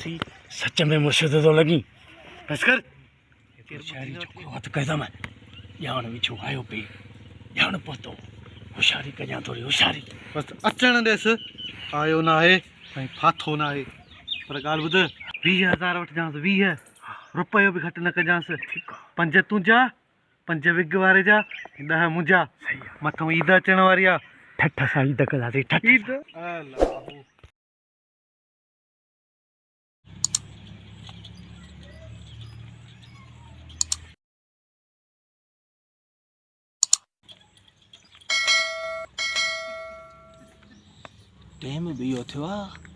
C सच में मुर्शिद तो लगी बस कर होशियारी जो हथ कहता मैं ॼाण विछो आयो पे ॼाण पहुतो होशियारी कजां थोड़ी होशियारी बस अचण देस आयो ना है ऐं फाथो ना है पर ॻाल्हि ॿुध 20,000 वठिजांसि 20 रुपयो बि घटि न कजांसि 5 तुंहिंजा 5 विग वारे जा 10 मुंहिंजा मथां ईद अचण वारी आहे ठठ सां ईद कंदासीं ठठ ईद अल्लाह टाइम भी इहो थियो आहे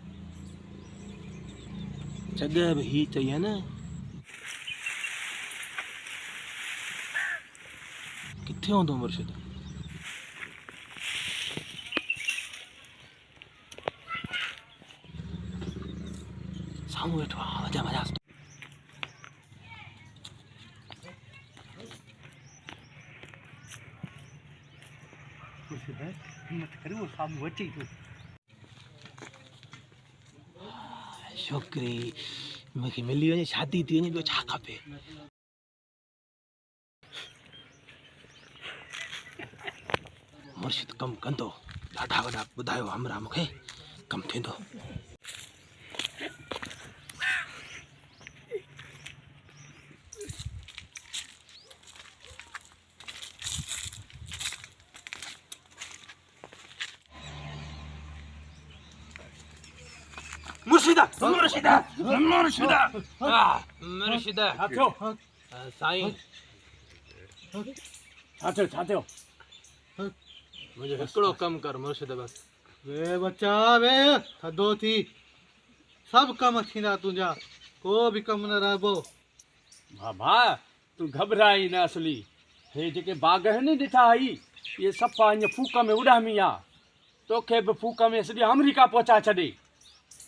जॻह बि ही चई आहे न किथे हूंदो मुर्शिद साम्हूं वेठो आहे आवाज़ मज़ाक हिम्मत करे वो साम्हूं अचे थो छोकिरी मूंखे मिली वञे शादी थी वञे ॿियो छा खपे मुर्शिद कमु कंदो ॾाढा वॾा ॿुधायो हमरा मूंखे कमु थींदो मुर्शिदा मुर्शिदा मुर्शिदा मुर्शिदा छा साईं थियो मुंहिंजो हिकिड़ो कमु कर मुर्शिद बसि वे बच्चा वे थधो थी सभु कम थींदा तुंहिंजा को बि कमु न रहबो बाबा तू घबराई न असली हे जेके बाग आहिनि ॾिठा आई इहे सफ़ा हीअं फूक में उॾामी आहे तोखे बि फूक में सॼी अमरीका पहुचा छॾे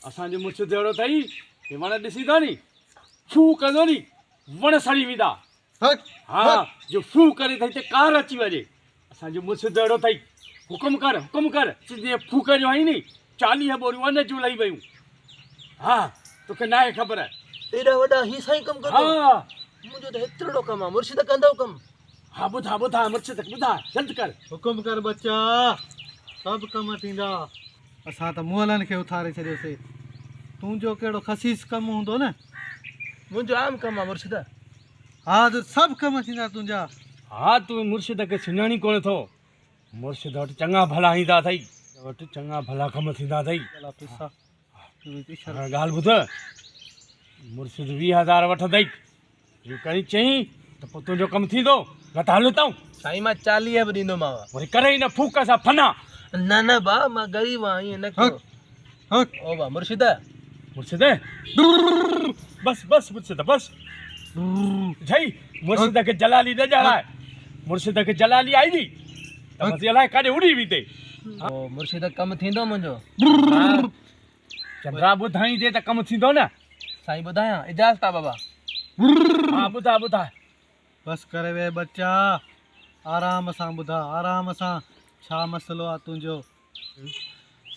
असांजो मुर्शिद अहिड़ो अथई हे वण ॾिसींदो नी फू कंदो नी वण सड़ी वेंदा हट हा जो फू करे त हिते कार अची वञे असांजो मुर्शिद अहिड़ो अथई हुकुम कर सिधे फूक जो आई नी 40 बोरियूं अन जूं लही वियूं हा तोखे न आहे ख़बर एॾा वॾा ही साईं कमु कंदो हा मुंहिंजो त हेतिरो कमु आहे मुर्शिद कंदो कमु हा ॿुधा मुर्शिद ॿुधा जल्द कर हुकुम कर बच्चा सभु कम थींदा असां त मुअलनि खे उथारे छॾियोसीं तुंहिंजो कहिड़ो ख़सीस कमु हूंदो न मुंहिंजो आम कमु आहे मुर्शिद हा त सभु कम थींदा तुंहिंजा हा तूं मुर्शिद खे सुञाणी कोन थो मुर्शिद वटि चङा भला ईंदा अथई वटि चङा भला कम थींदा अथई ॻाल्हि ॿुध मुर्शिद 20,000 वठंदई इहो करी चई त पोइ तुंहिंजो कमु थींदो न त हलो अथऊं साईं मां 40 बि ॾींदोमांव वरी करे ई न फूक सां फना न भाउ मां ग़रीब आहियां ईअं न कयो ओ भाउ मुर्शिद मुर्शिद बस मुर्शिद बस जई मुर्शिद खे जलाली न ॼाणाए मुर्शिद खे जलाली आई नी त बसि अलाए काॾे उड़ी वेंदे ओ मुर्शिद कमु थींदो मुंहिंजो चंद्रा ॿुधाईंदे त कमु थींदो न साईं ॿुधायां इजाज़त आहे बाबा हा ॿुधा बस करे वे बच्चा आराम सां ॿुधा आराम सां छा मसइलो आहे तुंहिंजो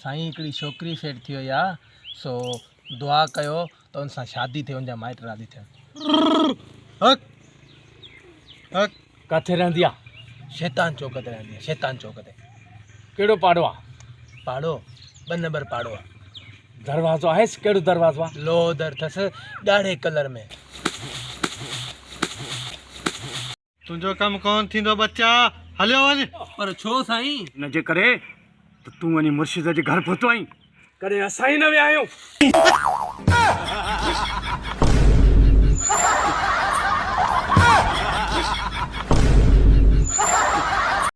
साईं हिकिड़ी छोकिरी सेट थी वई आहे सो दुआ कयो त हुन सां शादी थिए हुनजा माइट राज़ी थियनि हक हक किथे रहंदी आहे शैतान चौक ते रहंदी आहे शैतान चौक ते कहिड़ो पाड़ो आहे पाड़ो 2 नंबर पाड़ो आहे दरवाज़ो आहेसि कहिड़ो दरवाज़ो आहे लोदर अथसि ॻाढ़े कलर में तुंहिंजो कमु कोन थींदो बच्चा हलियो वञ पर छो साईं हिन जे करे त तूं वञी मुर्शिद जे घर पहुतो आहीं कॾहिं असां ई न विया आहियूं